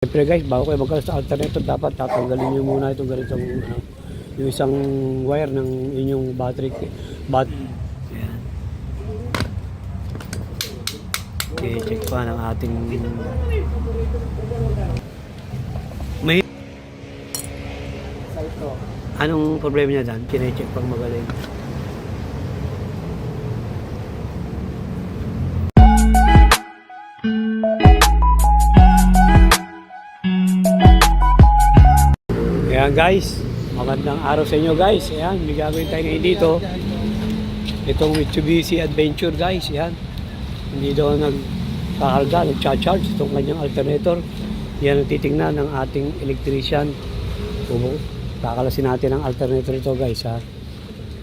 Siyempre guys, bago kayo magkaroon sa alternator, dapat tatanggalin nyo muna itong ganitong yung isang wire ng inyong battery. Ayan. Okay, check pa ng ating may anong problema niya dyan? Kine-check pang magaling. Ayan guys, magandang araw sa inyo guys. Ayan, may gagawin tayo ngayon dito. Itong Mitsubishi Adventure guys. Ayan, hindi daw nagkakarga, nagcha-charge itong kanyang alternator. Yan ang titingnan ng ating electrician. Kakalasin natin ang alternator ito guys ha.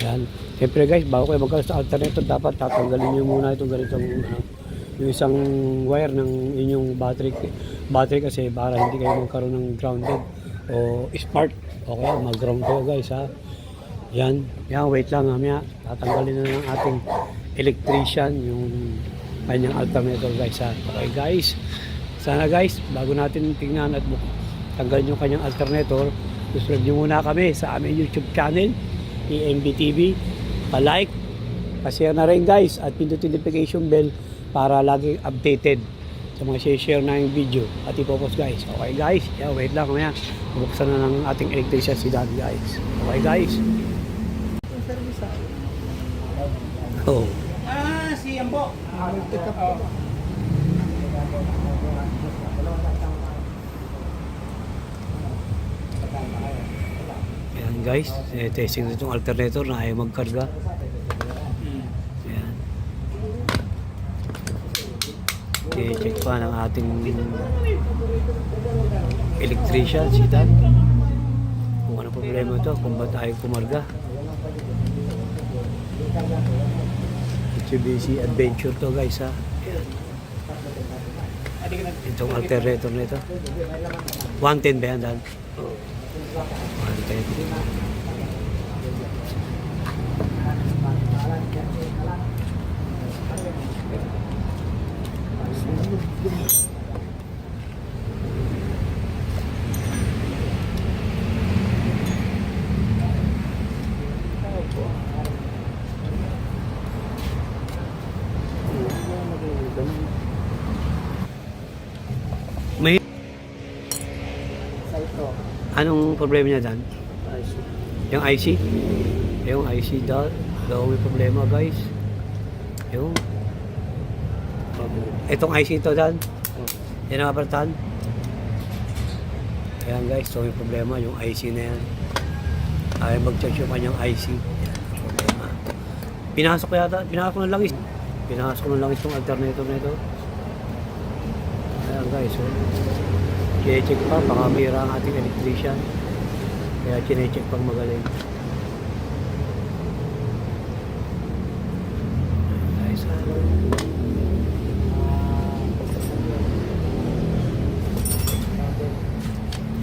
Ayan, siyempre guys, bago kayo magkaroon sa alternator, dapat tatanggalin nyo muna itong ganitong yung isang wire ng inyong battery kasi para hindi kayo magkaroon ng grounded o spark. Okay, mag-ground kayo guys ha. Yan, wait lang mamaya. Tatanggalin na ng ating electrician yung kanyang alternator guys ha. Okay guys, sana guys, bago natin tingnan at tanggalin yung kanyang alternator, subscribe nyo muna kami sa aming YouTube channel, EMB TV. Pa-like, pa-share na rin guys, at pindutin notification bell para lagi updated sa mga share na yung video at ipopost guys. Okay guys, wait lang mamaya. Bubuksan na ng ating electrician si Dad guys. Okay guys. Oh. Si Ambo. Ayan guys, testing itong alternator na ayaw magkarga. Ayan. Okay, check pa ng ating electrician si Dan kung ano problema ito, kung ba't ayaw kumarga. Mitsubishi Adventure to guys ha. Itong alternator na ito 110 ba yan Dan? 110. May anong problema niya dyan? Yung IC? Yung IC daw may problema guys. Yung itong IC ito dyan. Yan ang apartan. Ayan guys, so may problema yung IC na yan. Ay mag-charge yung kanyang IC. Yan ang problema. Pinasok ko ng langis. Pinasok ko ng langis yung alternator na ito. Ayan guys, so kine-check pa, baka mayroon ang ating electrician. Kaya kine-check pang magaling. Ayan guys,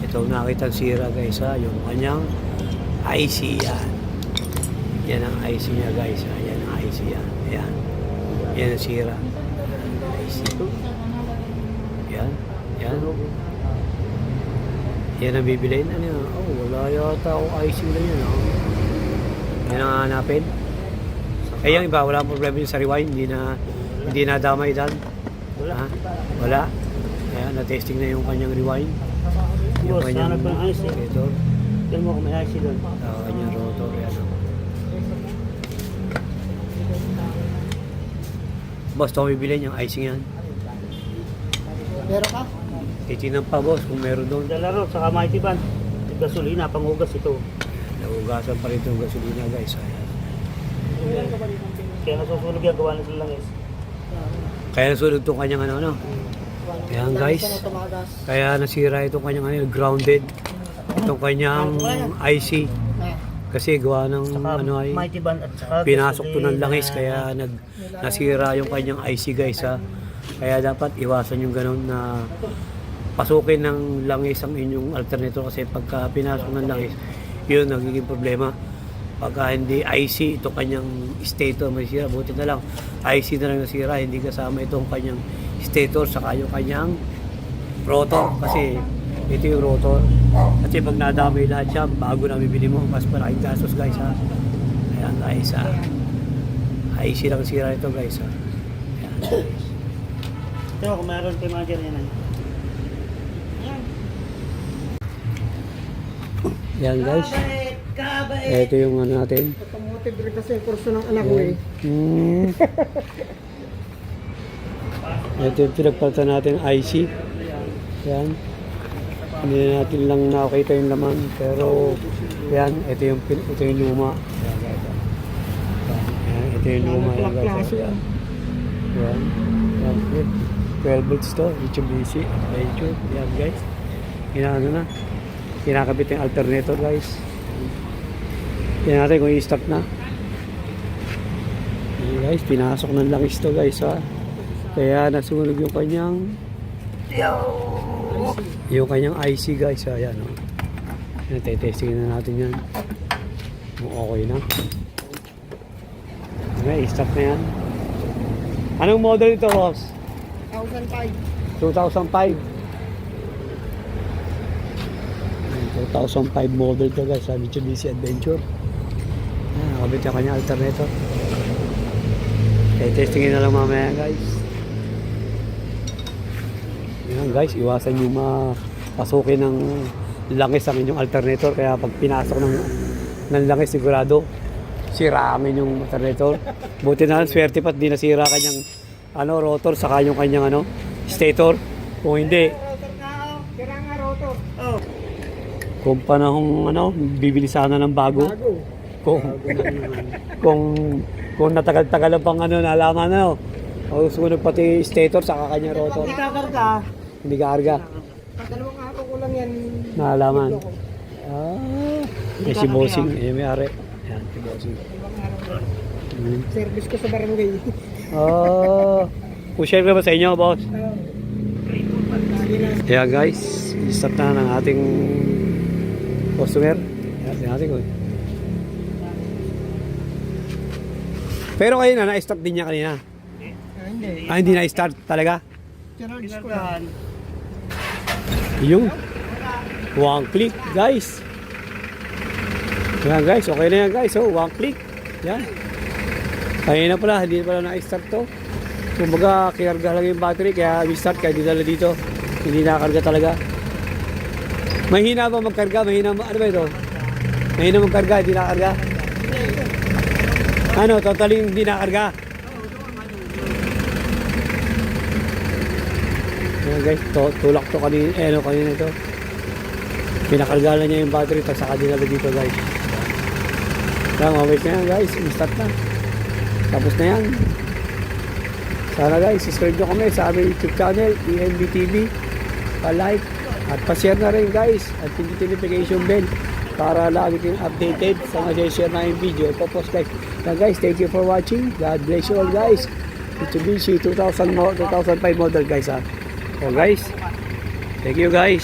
ito nakita sira guys ha, yung kanyang IC yan. Yan ang IC niya guys ha, yan ang IC yan. Ayan, yan ang sira. IC. Yan. Yan ang bibiliin. Ano yun? Oh, wala yata akong IC na yun. Oh. Yan ang hanapin. Eh yung iba, wala ang problema yun sa rewind. Hindi na damay dan. Ha? Wala. Kaya na-testing na yung kanyang rewind. Yung kanyang rotor. Yan mo kung may IC doon. Kanyang rotor. Yan. Boss, ito bibiliin yung IC yan. Meron ka? Titinan pa boss kung meron doon. Dalaro, saka mighty van. Gasolina, pangugas ito. Nahugasan pa rin itong gasolina guys. Ayan. Kaya nasusunog yan, gawa na sila langis. Kaya nasunod itong kanyang ano. Ayan guys. Kaya nasira itong kanyang grounded. Itong kanyang IC. Kasi gawa ng ay Mighty van at saka pinasok to ng langis kaya nasira yung kanyang IC guys ha. Kaya dapat iwasan yung ganun na pasukin ng langis ang inyong alternator kasi pagka pinasok ng langis, yun nagiging problema. Pagka hindi IC, ito kanyang stator may sira, buti na lang IC na lang nasira, hindi kasama itong kanyang stator saka yung kanyang rotor kasi ito yung rotor. Kasi pag nadamay lahat siya, bago na bibili mo, mas malaking gastos guys ha. Ayan guys ha. Ay silang sira ito guys ha. Ayan. Ito, kung meron kay manager yan ay. Ayan guys. Ito yung ano natin. Automotive rin kasi yung kurso ng anak ko eh. Ito yung pinagpalitan natin IC. Yan. Hindi na natin lang nakakita yung laman. Pero, yan. Ito yung luma. Yan, guys. Yan, ito yung luma. Yan, guys. Yan. Yan. Yan. 12 volts to. Mitsubishi. Adventure. Yan, guys. Inaano na. Kinakabit yung alternator, guys. Yan natin kung i-start na. Yan, guys. Pinasok ng langis to, guys. Ha? Kaya nasunog yung kanyang IC guys. Ayan o. Yan, testingin na natin yan. Okay na. Okay, stop na yan. Anong model ito, boss? 2005. 2005. 2005 model to guys. Mitsubishi Adventure. Ayan, nakabit yung kanyang alternator. Testingin na lang mamaya guys. Yan guys, iwasan yung mapasukin ng langis ang inyong alternator. Kaya pag pinasok ng langis, sigurado siramin yung alternator. Buti na lang, swerte pa't di nasira kanyang rotor saka yung kanyang stator. Kung hindi, Rotor nga oh. Tira nga rotor. Oh. kung panahong bibili sana ng bago. Kung natagal-tagal pang nalaman o sunog pati stator saka kanyang rotor. Hindi kakarga. Hindi kaarga. Dalawang araw ko lang yan. Nalaman. Si Bossing, may ari. Yan, si Bossing. Dalawang araw. Service ko sa barangay. Pushare ka ba sa inyo, boss? Lagi na. Kaya guys, start na ng ating customer. Yan, natin ko. Pero kayo na-start din niya kanina. Hindi. Hindi na-start talaga. Charge ko lang. Yung one click guys. Yan guys, okay na yan guys. One click. Yan. Kanina pala, hindi pala na-start to. Kumbaga, kinarga lang yung battery. Kaya i-start, kaya dinala dito. Hindi nakarga talaga. Mahina ba magkarga? Mahina ba? Ano ba ito? Mahina magkarga, hindi nakarga? Totally hindi nakarga? Ayan guys, tulak to kanina, kanina ito. Pinakarga na niya yung battery, tapos saka dinala dito guys. Kaya mabait na yan guys, start na. Tapos na yan. Sana guys, subscribe nyo kami sa aming YouTube channel, ENB TV. Pa-like at pa-share na rin guys. At pindutin notification bell para lagi kayong updated sa mga share na yung video. Ipopost guys. Now guys, thank you for watching. God bless you all guys. Mitsubishi 2005 model guys ha. So guys, thank you guys.